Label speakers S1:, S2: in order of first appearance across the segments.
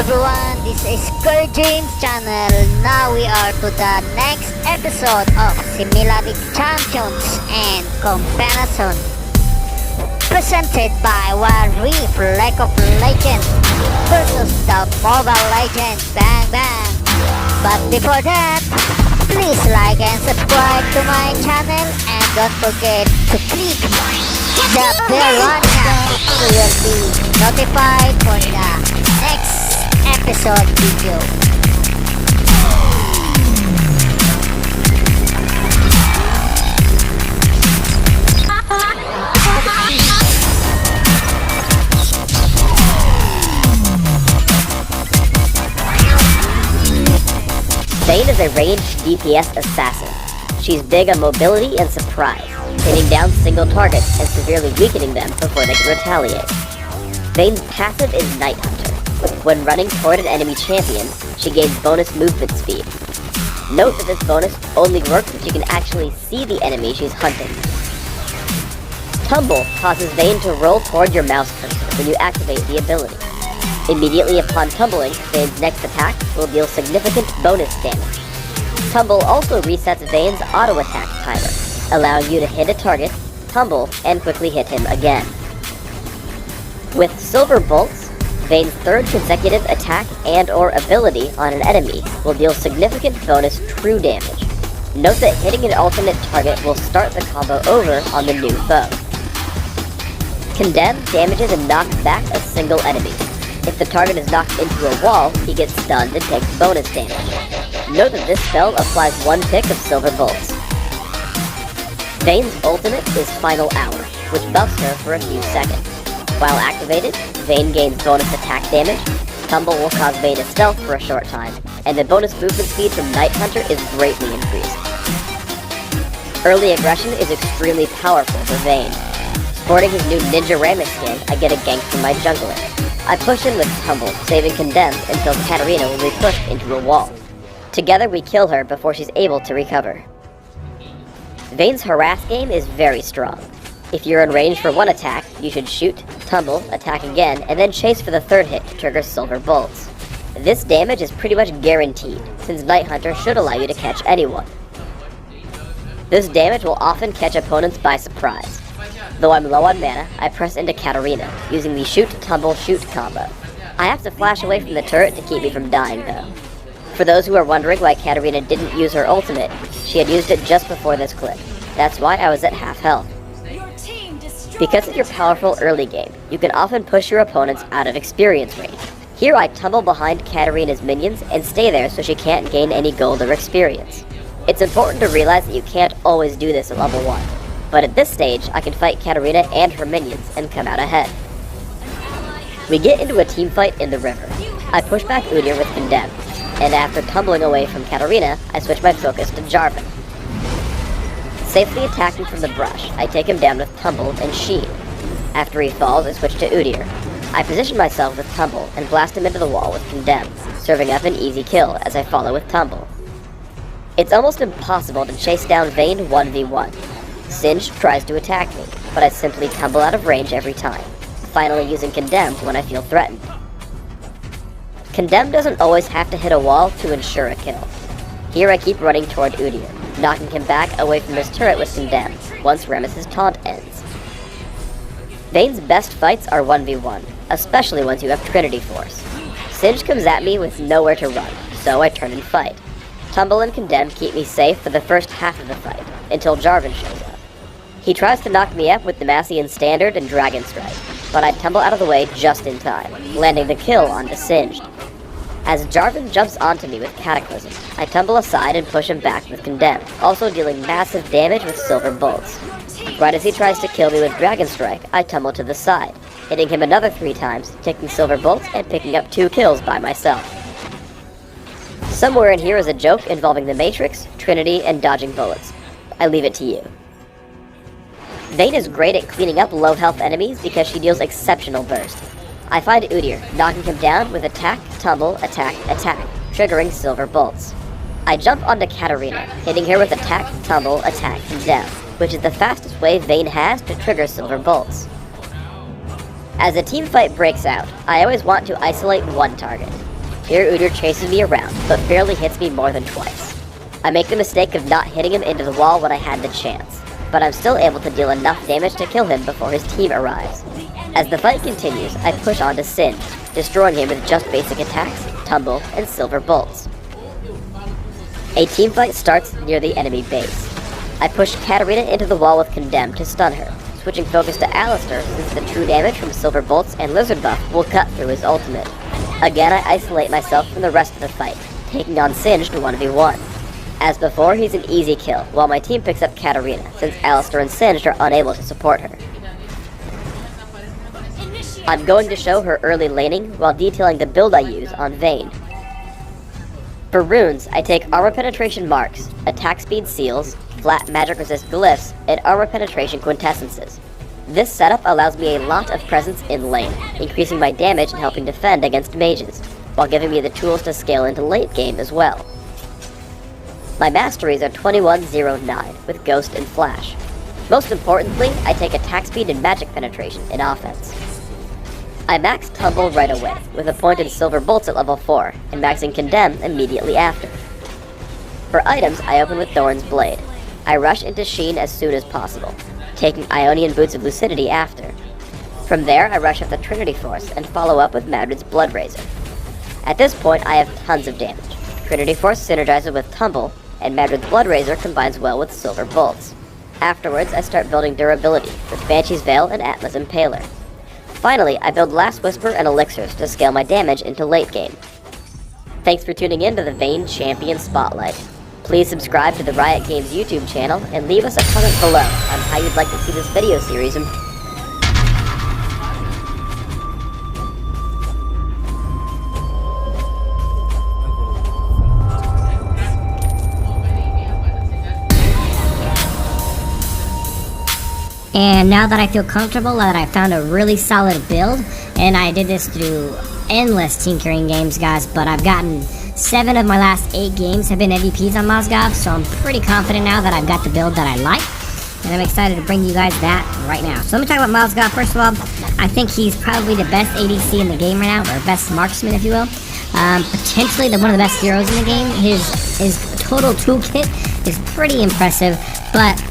S1: everyone, this is Kerjims channel. Now we are to the next episode of Similarity Champions and Comparison, presented by Wildrift League of Legend versus the Mobile Legends Bang Bang. But before that, please like and subscribe to my channel and don't forget to click the bell icon so you'll be notified for the next episode video.
S2: Vayne is a ranged DPS assassin. She's big on mobility and surprise, hitting down single targets and severely weakening them before they can retaliate. Vayne's passive is Night Hunter. When running toward an enemy champion, she gains bonus movement speed. Note that this bonus only works if you can actually see the enemy she's hunting. Tumble causes Vayne to roll toward your mouse cursor when you activate the ability. Immediately upon tumbling, Vayne's next attack will deal significant bonus damage. Tumble also resets Vayne's auto attack timer, allowing you to hit a target, tumble, and quickly hit him again. With Silver Bolts, Vayne's third consecutive attack and/or ability on an enemy will deal significant bonus true damage. Note that hitting an alternate target will start the combo over on the new foe. Condemn damages and knocks back a single enemy. If the target is knocked into a wall, he gets stunned and takes bonus damage. Note that this spell applies one tick of Silver Bolts. Vayne's ultimate is Final Hour, which buffs her for a few seconds. While activated, Vayne gains bonus attack damage, Tumble will cause Vayne to stealth for a short time, and the bonus movement speed from Night Hunter is greatly increased. Early aggression is extremely powerful for Vayne. Sporting his new Ninja Ramming skin, I get a gank from my jungler. I push in with Tumble, saving Condemned until Katarina will be pushed into a wall. Together we kill her before she's able to recover. Vayne's harass game is very strong. If you're in range for one attack, you should shoot, tumble, attack again, and then chase for the third hit to trigger Silver Bolts. This damage is pretty much guaranteed, since Night Hunter should allow you to catch anyone. This damage will often catch opponents by surprise. Though I'm low on mana, I press into Katarina, using the shoot, tumble, shoot combo. I have to flash away from the turret to keep me from dying though. For those who are wondering why Katarina didn't use her ultimate, she had used it just before this clip. That's why I was at half health. Because of your powerful early game, you can often push your opponents out of experience range. Here I tumble behind Katarina's minions and stay there so she can't gain any gold or experience. It's important to realize that you can't always do this at level 1. But at this stage, I can fight Katarina and her minions and come out ahead. We get into a team fight in the river. I push back Udyr with Condemn, and after tumbling away from Katarina, I switch my focus to Jarvan. Safely attacking from the brush, I take him down with Tumble and Sheen. After he falls, I switch to Udyr. I position myself with Tumble and blast him into the wall with Condemn, serving up an easy kill as I follow with Tumble. It's almost impossible to chase down Vayne 1v1. Singed tries to attack me, but I simply tumble out of range every time, finally using Condemned when I feel threatened. Condemned doesn't always have to hit a wall to ensure a kill. Here I keep running toward Udyr, knocking him back away from his turret with Condemned, once Rammus's taunt ends. Vayne's best fights are 1v1, especially once you have Trinity Force. Singed comes at me with nowhere to run, so I turn and fight. Tumble and Condemned keep me safe for the first half of the fight, until Jarvan shows up. He tries to knock me up with Demacian Standard and Dragon Strike, but I tumble out of the way just in time, landing the kill onto Singed. As Jarvan jumps onto me with Cataclysm, I tumble aside and push him back with Condemn, also dealing massive damage with Silver Bolts. Right as he tries to kill me with Dragon Strike, I tumble to the side, hitting him another 3 times, taking Silver Bolts and picking up 2 kills by myself. Somewhere in here is a joke involving the Matrix, Trinity, and dodging bullets. I leave it to you. Vayne is great at cleaning up low health enemies because she deals exceptional burst. I find Udyr, knocking him down with attack, tumble, attack, attack, triggering Silver Bolts. I jump onto Katarina, hitting her with attack, tumble, attack, Condemn, which is the fastest way Vayne has to trigger Silver Bolts. As a team fight breaks out, I always want to isolate one target. Here Udyr chases me around, but barely hits me more than twice. I make the mistake of not hitting him into the wall when I had the chance, but I'm still able to deal enough damage to kill him before his team arrives. As the fight continues, I push on to Singed, destroying him with just basic attacks, tumble, and silver bolts. A teamfight starts near the enemy base. I push Katarina into the wall with Condemn to stun her, switching focus to Alistar since the true damage from silver bolts and lizard buff will cut through his ultimate. Again, I isolate myself from the rest of the fight, taking on Singed 1v1. As before, he's an easy kill, while my team picks up Katarina, since Alistar and Singed are unable to support her. I'm going to show her early laning while detailing the build I use on Vayne. For runes, I take armor penetration marks, attack speed seals, flat magic resist glyphs, and armor penetration quintessences. This setup allows me a lot of presence in lane, increasing my damage and helping defend against mages, while giving me the tools to scale into late game as well. My masteries are 2109 with Ghost and Flash. Most importantly, I take attack speed and magic penetration in offense. I max Tumble right away, with appointed silver bolts at level 4, and maxing Condemn immediately after. For items, I open with Thorn's Blade. I rush into Sheen as soon as possible, taking Ionian Boots of Lucidity after. From there, I rush up the Trinity Force and follow up with Madrid's Blood Razor. At this point, I have tons of damage. Trinity Force synergizes with Tumble, and Madrid's Blood Razor combines well with silver bolts. Afterwards, I start building durability with Banshee's Veil and Atlas Impaler. Finally, I build Last Whisper and Elixirs to scale my damage into late game. Thanks for tuning in to the Vayne Champion Spotlight. Please subscribe to the Riot Games YouTube channel and leave us a comment below on how you'd like to see this video series improve.
S1: And now that I feel comfortable, that I found a really solid build, and I did this through endless team carrying games, guys, but I've gotten 7 of my last 8 games have been MVPs on Moskov, so I'm pretty confident now that I've got the build that I like, and I'm excited to bring you guys that right now. So let me talk about Moskov. First of all, I think he's probably the best ADC in the game right now, or best marksman, if you will. Potentially one of the best heroes in the game. His total toolkit is pretty impressive, but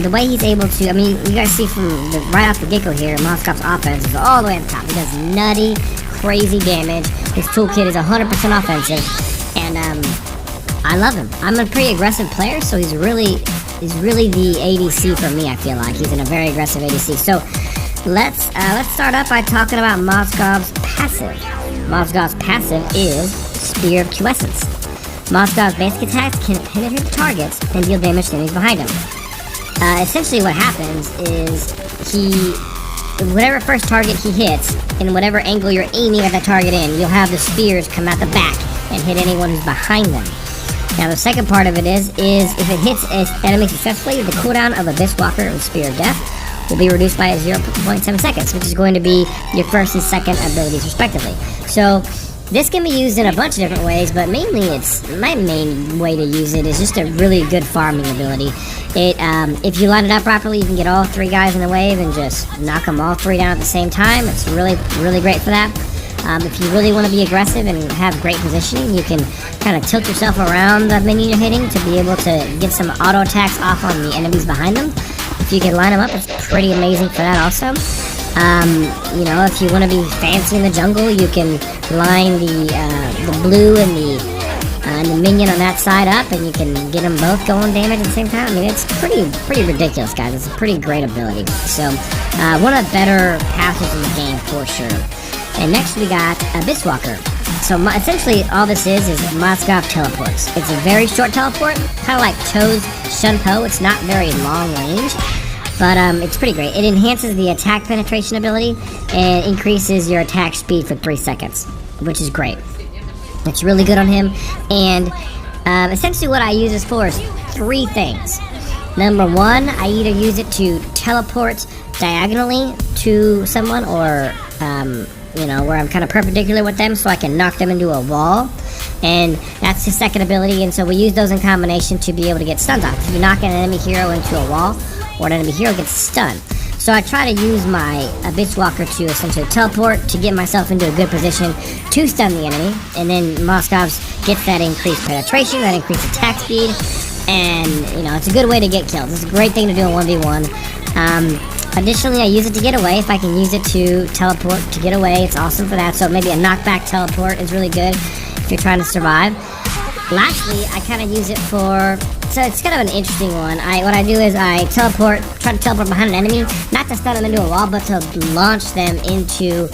S1: the way he's able to, I mean, you guys see from right off the get-go here, Moskov's offense is all the way on top. He does nutty, crazy damage. His toolkit is 100% offensive, and I love him. I'm a pretty aggressive player, so he's really the ADC for me. I feel like he's in a very aggressive ADC. So let's start up by talking about Moskov's passive. Moskov's passive is Spear of Quiescence. Moskov's basic attacks can penetrate targets and deal damage to enemies behind him. Essentially what happens is whatever first target he hits, in whatever angle you're aiming at that target in, you'll have the spears come out the back and hit anyone who's behind them. Now the second part of it is if it hits an enemy successfully, the cooldown of Abyss Walker and Spear of Death will be reduced by 0.7 seconds, which is going to be your first and second abilities respectively. So this can be used in a bunch of different ways, but mainly my main way to use it is just a really good farming ability. If you line it up properly, you can get all 3 guys in a wave and just knock them all 3 down at the same time. It's really, really great for that. If you really want to be aggressive and have great positioning, you can kind of tilt yourself around the minion you're hitting to be able to get some auto attacks off on the enemies behind them. If you can line them up, it's pretty amazing for that also. You know, if you want to be fancy in the jungle, you can line the blue and the minion on that side up, and you can get them both going damage at the same time. I mean, it's pretty ridiculous, guys. It's a pretty great ability. So, one of the better passes in the game for sure. And next we got Abyss Walker. So essentially all this is Moskov teleports. It's a very short teleport, kind of like Cho's Shunpo. It's not very long range, but it's pretty great. It enhances the attack penetration ability and increases your attack speed for 3 seconds, which is great. It's really good on him, and essentially what I use this for is 3 things. Number 1, I either use it to teleport diagonally to someone, or you know, where I'm kind of perpendicular with them so I can knock them into a wall, and that's his second ability, and so we use those in combination to be able to get stuns off. If you knock an enemy hero into a wall, or an enemy hero gets stunned. So
S3: So I try to use my Abyss Walker to essentially teleport to get myself into a good position to stun the enemy, and then Moskov gets that increased penetration, that increased attack speed, and you know, it's a good way to get kills. It's a great thing to do in 1v1. Additionally, I use it to get away. If I can use it to teleport to get away, it's awesome for that. So maybe a knockback teleport is really good if you're trying to survive. Lastly, I kind of use it for, so it's kind of an interesting one. What I do is I try to teleport behind an enemy, not to stun them into a wall, but to launch them into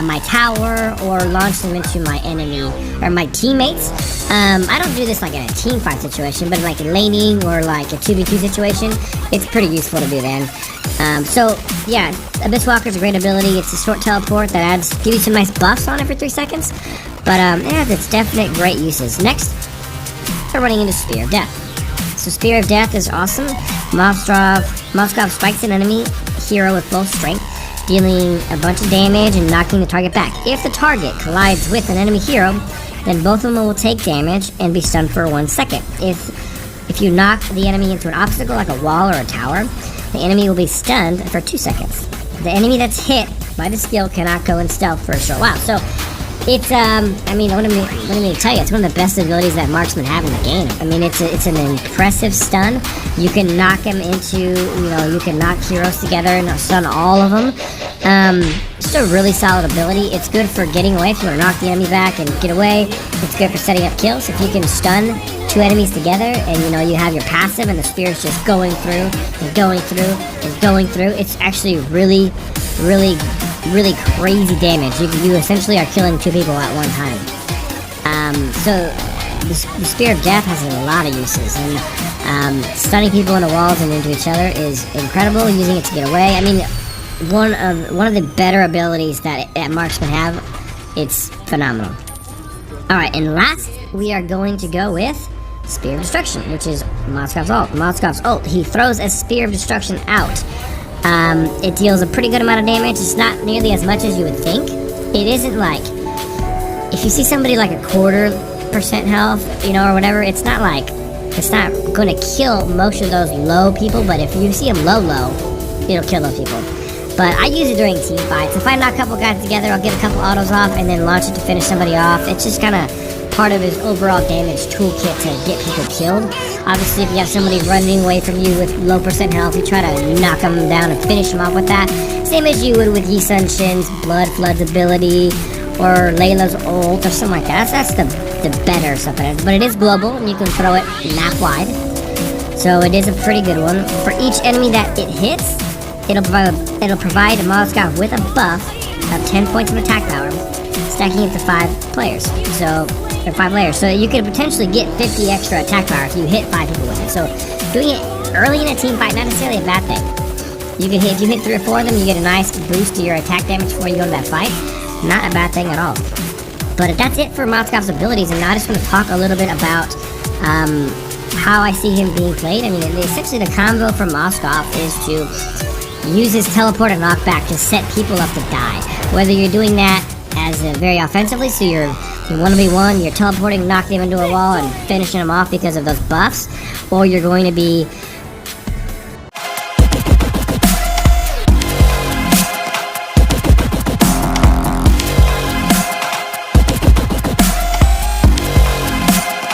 S3: my tower, or launch them into my enemy, or my teammates. I don't do this like in a team fight situation, but like in laning, or like a 2v2 situation, it's pretty useful to do then. So yeah, Abyss Walker is a great ability. It's a short teleport that gives you some nice buffs on it for 3 seconds, but it has its definite great uses. Next, we're running into Spear of Death. So Spear of Death is awesome. Moskov strikes an enemy hero with full strength, dealing a bunch of damage and knocking the target back. If the target collides with an enemy hero, then both of them will take damage and be stunned for 1 second. If you knock the enemy into an obstacle like a wall or a tower, the enemy will be stunned for 2 seconds. The enemy that's hit by the skill cannot go in stealth for a short while. So it's, I mean, what do I mean to tell you? It's one of the best abilities that marksmen have in the game. I mean, it's an impressive stun. You can knock them into, you know, you can knock heroes together and stun all of them. Just a really solid ability. It's good for getting away if you want to knock the enemy back and get away. It's good for setting up kills. If you can stun 2 enemies together and, you know, you have your passive and the spear is just going through and going through and going through, it's actually really crazy damage. You essentially are killing 2 people at one time. So the Spear of Death has a lot of uses, and stunning people into walls and into each other is incredible. Using it to get away, I mean, one of the better abilities that marksmen have. It's phenomenal. All right, and last we are going to go with Spear of Destruction, which is Moskov's ult. Moskov's ult. He throws a Spear of Destruction out. It deals a pretty good amount of damage. It's not nearly as much as you would think. It isn't like, if you see somebody like a 1/4% health, you know, or whatever, it's not going to kill most of those low people, but if you see them low, it'll kill those people. But I use it during team fights. If I knock a couple guys together, I'll get a couple autos off and then launch it to finish somebody off. It's just kind of part of his overall damage toolkit to get people killed. Obviously, if you have somebody running away from you with low % health, you try to knock them down and finish them off with that. Same as you would with Yi Sun Shin's Blood Flood's ability, or Layla's ult, or something like that. That's the better stuff. But it is global, and you can throw it map wide. So it is a pretty good one. For each enemy that it hits, it'll provide Moskov with a buff of 10 points of attack power, stacking it to 5 players. Or 5 layers. So you could potentially get 50 extra attack power if you hit 5 people with it. So doing it early in a team fight, not necessarily a bad thing. If you hit 3 or 4 of them, you get a nice boost to your attack damage before you go to that fight. Not a bad thing at all. But that's it for Moskov's abilities, and now I just want to talk a little bit about how I see him being played. I mean, essentially the combo for Moskov is to use his teleport and knockback to set people up to die. Whether you're doing that as very offensively, so you're 1v1, you're teleporting, knocking them into a wall and finishing them off because of those buffs, or you're going to be